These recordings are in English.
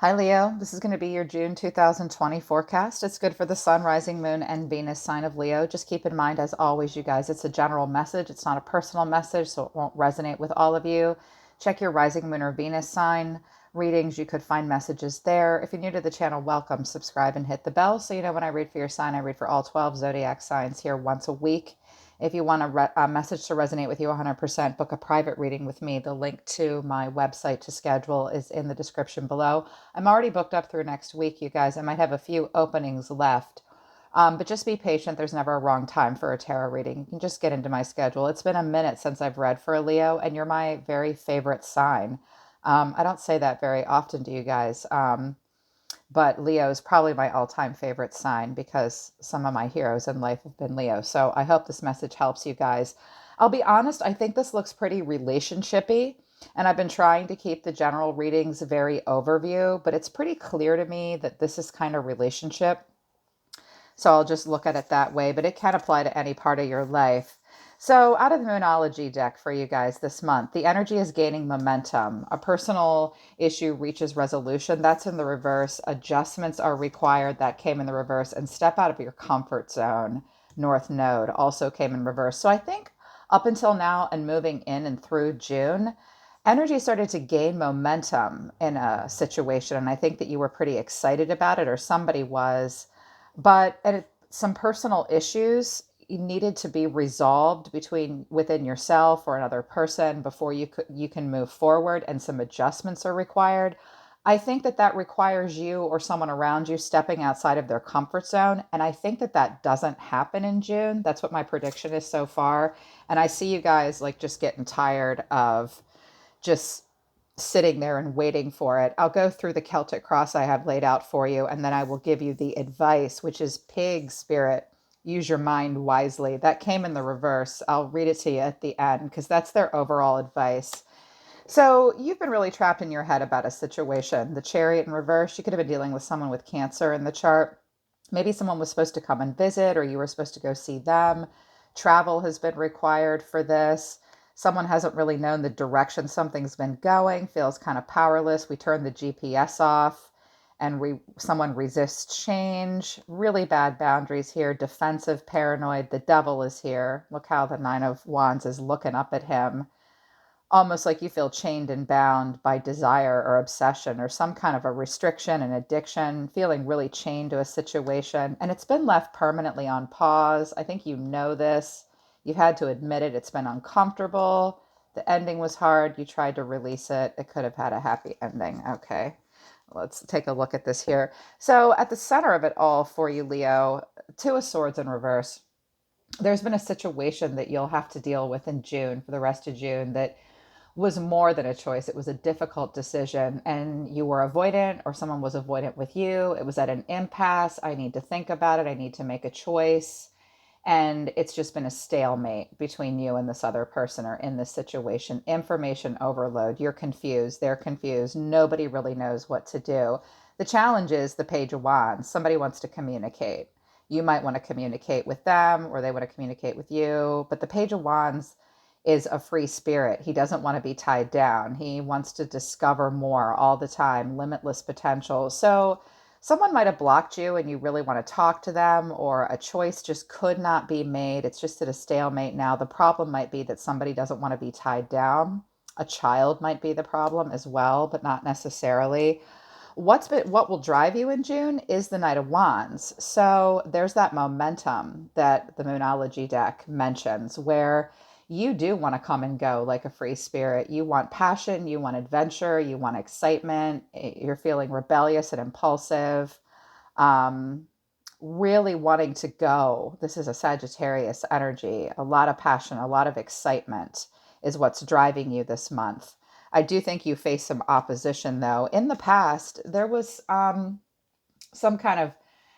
Hi, Leo. This is going to be your June 2020 forecast. It's good for the sun, rising moon, and Venus sign of Leo. Just keep in mind, as always, you guys, it's a general message. It's not a personal message, so it won't resonate with all of you. Check your rising moon or Venus sign readings. You could find messages there. If you're new to the channel, welcome, subscribe, and hit the bell so you know when I read for your sign. I read for all 12 zodiac signs here once a week. If you want a message to resonate with you 100%, book a private reading with me. The link to my website to schedule is in the description below. I'm already booked up through next week, you guys. I might have a few openings left. But just be patient. There's never a wrong time for a tarot reading. You can just get into my schedule. It's been a minute since I've read for a Leo, and you're my very favorite sign. I don't say that very often to you guys. But Leo is probably my all-time favorite sign because some of my heroes in life have been Leo. So I hope this message helps you guys. I'll be honest, I think this looks pretty relationshipy, and I've been trying to keep the general readings very overview, but it's pretty clear to me that this is kind of relationship. So I'll just look at it that way, but it can apply to any part of your life. So, out of the Moonology deck for you guys this month, the energy is gaining momentum. A personal issue reaches resolution. That's in the reverse. Adjustments are required. That came in the reverse. And step out of your comfort zone. North Node also came in reverse. So, I think up until now and moving in and through June, energy started to gain momentum in a situation. And I think that you were pretty excited about it, or somebody was. But some personal issues needed to be resolved between within yourself or another person before you can move forward, and some adjustments are required. I think that that requires you or someone around you stepping outside of their comfort zone, and I think that that doesn't happen in June. That's what my prediction is so far, and I see you guys like just getting tired of just sitting there and waiting for it. I'll go through the Celtic cross I have laid out for you, and then I will give you the advice, which is pig spirit. Use your mind wisely. That came in the reverse. I'll read it to you at the end because that's their overall advice. So, you've been really trapped in your head about a situation. The chariot in reverse, you could have been dealing with someone with cancer in the chart. Maybe someone was supposed to come and visit, or you were supposed to go see them. Travel has been required for this. Someone hasn't really known the direction something's been going, feels kind of powerless. We turn the GPS off, and someone resists change. Really bad boundaries here. Defensive, paranoid. The devil is here. Look how the Nine of Wands is looking up at him, almost like you feel chained and bound by desire or obsession or some kind of a restriction and addiction, feeling really chained to a situation. And it's been left permanently on pause. I think you know this. You've had to admit it. It's been uncomfortable. The ending was hard. You tried to release it. It could have had a happy ending. Okay. Let's take a look at this here. So, at the center of it all for you, Leo, Two of Swords in reverse. There's been a situation that you'll have to deal with in June, for the rest of June, that was more than a choice. It was a difficult decision, and you were avoidant, or someone was avoidant with you. It was at an impasse. I need to think about it. I need to make a choice. And it's just been a stalemate between you and this other person, or in this situation. Information overload. You're confused. They're confused. Nobody really knows what to do. The challenge is the Page of Wands. Somebody wants to communicate. You might want to communicate with them, or they want to communicate with you. But the Page of Wands is a free spirit. He doesn't want to be tied down. He wants to discover more all the time, limitless potential. So someone might have blocked you and you really want to talk to them, or a choice just could not be made. It's just at a stalemate now. The problem might be that somebody doesn't want to be tied down. A child might be the problem as well, but not necessarily. What will drive you in June is the Knight of Wands. So there's that momentum that the Moonology deck mentions, where you do want to come and go like a free spirit. You want passion, you want adventure, you want excitement. You're feeling rebellious and impulsive, um, really wanting to go. This is a Sagittarius energy. A lot of passion, a lot of excitement is what's driving you this month. I do think you face some opposition, though. In the past, there was some kind of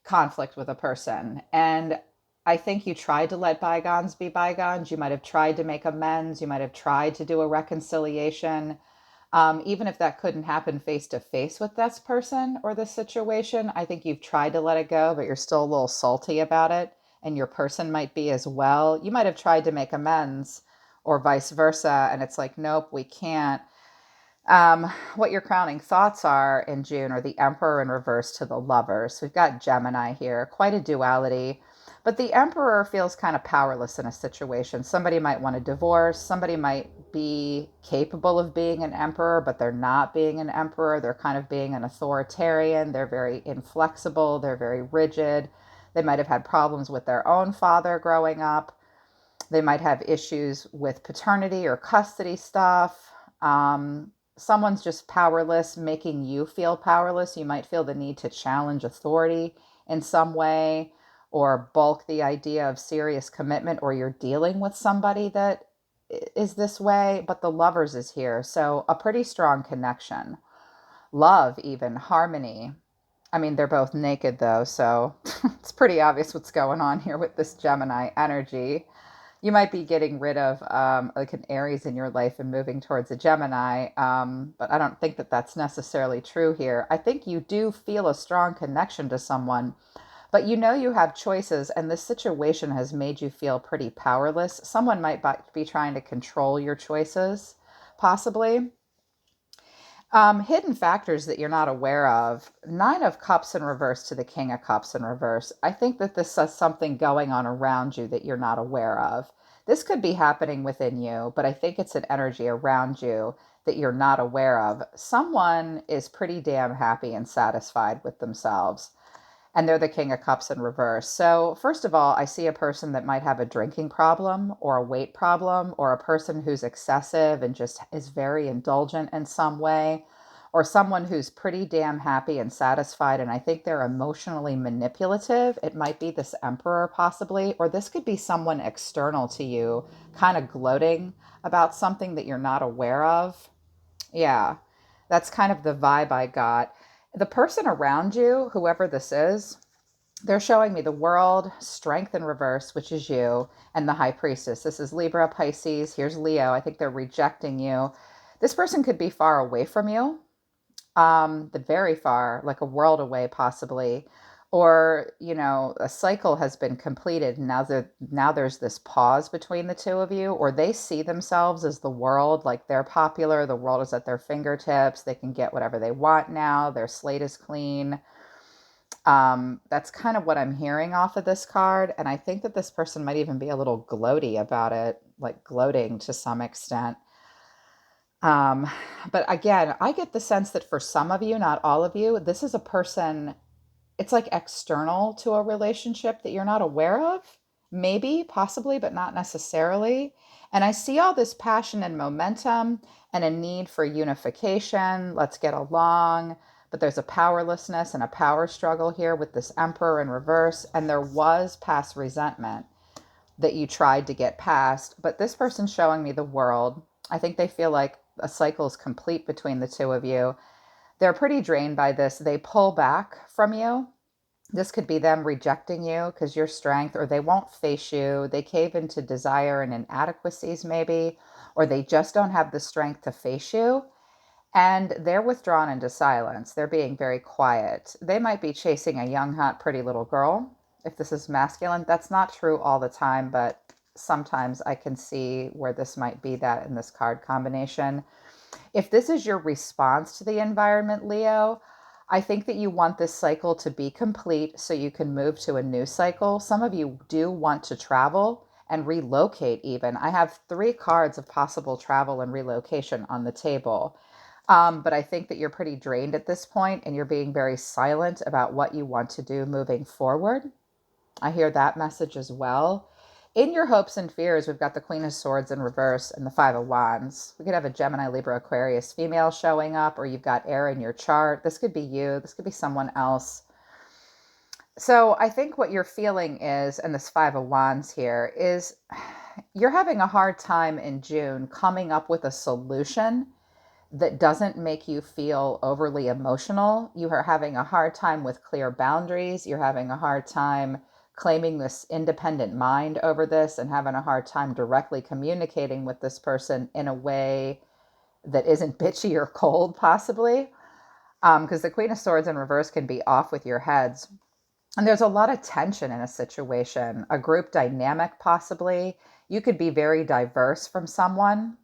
conflict with a person. And I think you tried to let bygones be bygones. You might have tried to make amends. You might have tried to do a reconciliation. Even if that couldn't happen face to face with this person or this situation, I think you've tried to let it go, but you're still a little salty about it. And your person might be as well. You might have tried to make amends, or vice versa. And it's like, nope, we can't. What your crowning thoughts are in June are the Emperor in reverse to the Lovers. We've got Gemini here, quite a duality. But the Emperor feels kind of powerless in a situation. Somebody might want a divorce. Somebody might be capable of being an emperor, but they're not being an emperor. They're kind of being an authoritarian. They're very inflexible. They're very rigid. They might have had problems with their own father growing up. They might have issues with paternity or custody stuff. Someone's just powerless, making you feel powerless. You might feel the need to challenge authority in some way or bulk the idea of serious commitment, or you're dealing with somebody that is this way, but the Lovers is here. So a pretty strong connection. Love, even harmony. I mean, they're both naked though, so it's pretty obvious what's going on here with this Gemini energy. You might be getting rid of like an Aries in your life and moving towards a Gemini, but I don't think that that's necessarily true here. I think you do feel a strong connection to someone, but you know you have choices, and this situation has made you feel pretty powerless. Someone might be trying to control your choices, possibly. Hidden factors that you're not aware of. Nine of Cups in reverse to the King of Cups in reverse. I think that this is something going on around you that you're not aware of. This could be happening within you, but I think it's an energy around you that you're not aware of. Someone is pretty damn happy and satisfied with themselves, and they're the King of Cups in reverse. So, first of all, I see a person that might have a drinking problem or a weight problem, or a person who's excessive and just is very indulgent in some way, or someone who's pretty damn happy and satisfied. And I think they're emotionally manipulative. It might be this Emperor, possibly, or this could be someone external to you, kind of gloating about something that you're not aware of. Yeah, that's kind of the vibe I got. The person around you, whoever this is, they're showing me the World, Strength in reverse, which is you, and the High Priestess. This is Libra, Pisces. Here's Leo. I think they're rejecting you. This person could be far away from you, the very far, like a world away, possibly. Or, a cycle has been completed. Now there's this pause between the two of you, or they see themselves as the world, like they're popular, the world is at their fingertips, they can get whatever they want now, their slate is clean. That's kind of what I'm hearing off of this card. And I think that this person might even be a little gloaty about it, like gloating to some extent. Um, but again, I get the sense that for some of you, not all of you, this is a person, it's like external to a relationship that you're not aware of. Maybe, possibly, but not necessarily. And I see all this passion and momentum and a need for unification. Let's get along. But there's a powerlessness and a power struggle here with this Emperor in reverse. And there was past resentment that you tried to get past. But this person's showing me the World. I think they feel like a cycle is complete between the two of you. They're pretty drained by this. They pull back from you. This could be them rejecting you because your strength, or they won't face you. They cave into desire and inadequacies, maybe, or they just don't have the strength to face you. And they're withdrawn into silence. They're being very quiet. They might be chasing a young, hot, pretty little girl. If this is masculine, that's not true all the time, but sometimes I can see where this might be that in this card combination. If this is your response to the environment, Leo, I think that you want this cycle to be complete so you can move to a new cycle. Some of you do want to travel and relocate, even. I have 3 cards of possible travel and relocation on the table. But I think that you're pretty drained at this point and you're being very silent about what you want to do moving forward. I hear that message as well. In your hopes and fears, we've got the Queen of Swords in reverse and the Five of Wands. We could have a Gemini, Libra, Aquarius female showing up, or you've got air in your chart. This could be you. This could be someone else. So I think what you're feeling is, and this Five of Wands here, is you're having a hard time in June coming up with a solution that doesn't make you feel overly emotional. You are having a hard time with clear boundaries. You're having a hard time claiming this independent mind over this, and having a hard time directly communicating with this person in a way that isn't bitchy or cold, possibly. Because the Queen of Swords in reverse can be off with your heads. And there's a lot of tension in a situation, a group dynamic, possibly. You could be very diverse from someone.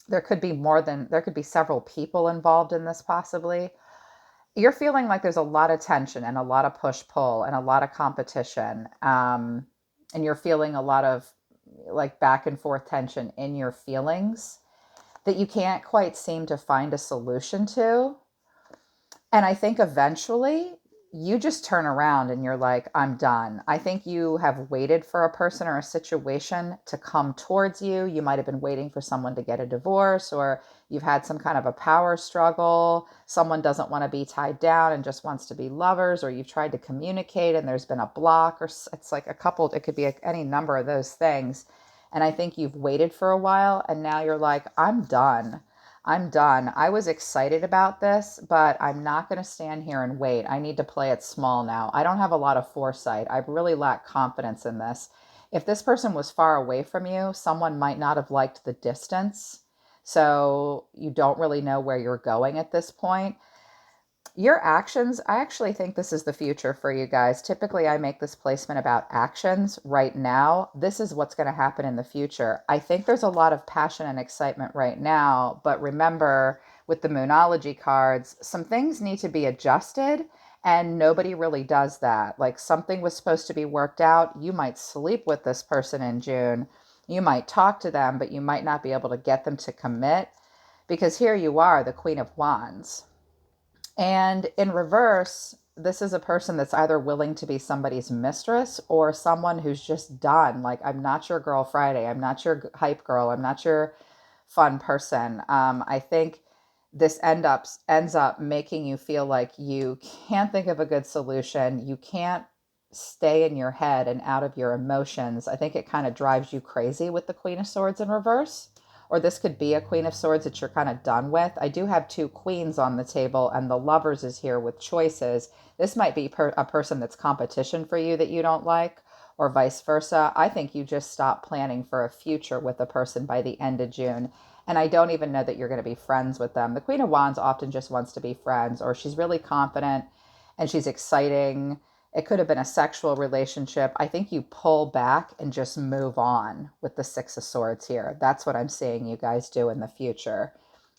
there could be several people involved in this possibly. You're feeling like there's a lot of tension and a lot of push pull and a lot of competition. And you're feeling a lot of like back and forth tension in your feelings that you can't quite seem to find a solution to. And I think eventually you just turn around and you're like, I'm done. I think you have waited for a person or a situation to come towards you. You might have been waiting for someone to get a divorce, or you've had some kind of a power struggle. Someone doesn't want to be tied down and just wants to be lovers, or you've tried to communicate and there's been a block, or it's like a couple, it could be any number of those things. And I think you've waited for a while and now you're like, I'm done. I'm done. I was excited about this, but I'm not going to stand here and wait. I need to play it small now. I don't have a lot of foresight. I really lack confidence in this. If this person was far away from you, someone might not have liked the distance. So you don't really know where you're going at this point. Your actions, I actually think this is the future for you guys. Typically, I make this placement about actions right now. This is what's going to happen in the future. I think there's a lot of passion and excitement right now, but remember with the Moonology cards, some things need to be adjusted, and nobody really does that. Like something was supposed to be worked out. You might sleep with this person in June. You might talk to them, but you might not be able to get them to commit because here you are, the Queen of Wands. And in reverse, this is a person that's either willing to be somebody's mistress or someone who's just done. Like, I'm not your girl Friday. I'm not your hype girl. I'm not your fun person. I think this ends up making you feel like you can't think of a good solution. You can't stay in your head and out of your emotions. I think it kind of drives you crazy with the Queen of Swords in reverse. Or this could be a Queen of Swords that you're kind of done with. I do have two queens on the table, and the Lovers is here with choices. This might be a person that's competition for you that you don't like, or vice versa. I think you just stop planning for a future with a person by the end of June. And I don't even know that you're going to be friends with them. The Queen of Wands often just wants to be friends, or she's really confident and she's exciting. It could have been a sexual relationship. I think you pull back and just move on with the Six of Swords here. That's what I'm seeing you guys do in the future.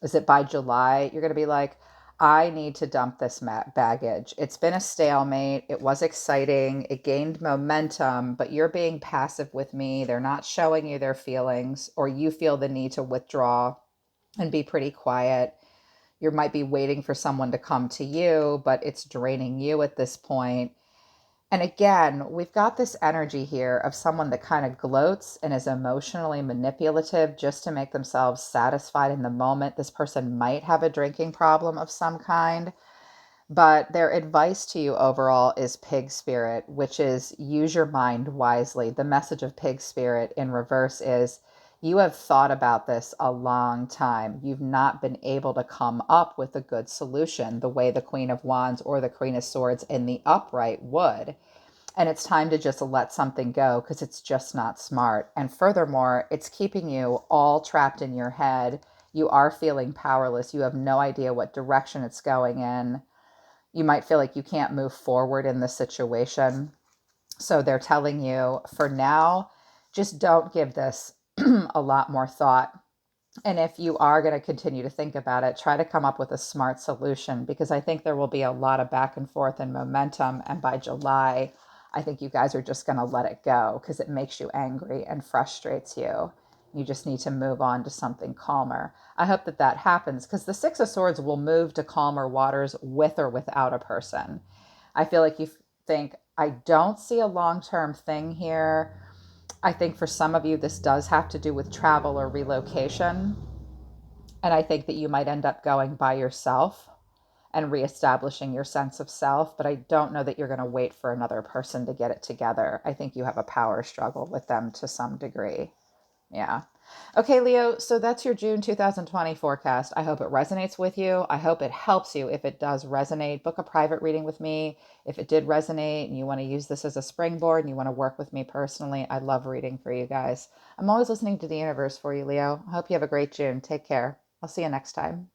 Is it by July, you're going to be like, I need to dump this baggage. It's been a stalemate. It was exciting. It gained momentum, but you're being passive with me. They're not showing you their feelings, or you feel the need to withdraw and be pretty quiet. You might be waiting for someone to come to you, but it's draining you at this point. And again, we've got this energy here of someone that kind of gloats and is emotionally manipulative just to make themselves satisfied in the moment. This person might have a drinking problem of some kind, but their advice to you overall is pig spirit, which is use your mind wisely. The message of pig spirit in reverse is you have thought about this a long time. You've not been able to come up with a good solution the way the Queen of Wands or the Queen of Swords in the upright would. And it's time to just let something go because it's just not smart. And furthermore, it's keeping you all trapped in your head. You are feeling powerless. You have no idea what direction it's going in. You might feel like you can't move forward in the situation. So they're telling you for now, just don't give this a lot more thought. And if you are going to continue to think about it, try to come up with a smart solution because I think there will be a lot of back and forth and momentum. And by July, I think you guys are just going to let it go because it makes you angry and frustrates you. You just need to move on to something calmer. I hope that that happens because the Six of Swords will move to calmer waters with or without a person. I feel like you think, I don't see a long term thing here. I think for some of you, this does have to do with travel or relocation. And I think that you might end up going by yourself and reestablishing your sense of self. But I don't know that you're going to wait for another person to get it together. I think you have a power struggle with them to some degree. Yeah. Okay, Leo, so that's your June 2020 forecast. I hope it resonates with you. I hope it helps you. If it does resonate, book a private reading with me. If it did resonate and you want to use this as a springboard and you want to work with me personally, I love reading for you guys. I'm always listening to the universe for you, Leo. I hope you have a great June. Take care. I'll see you next time.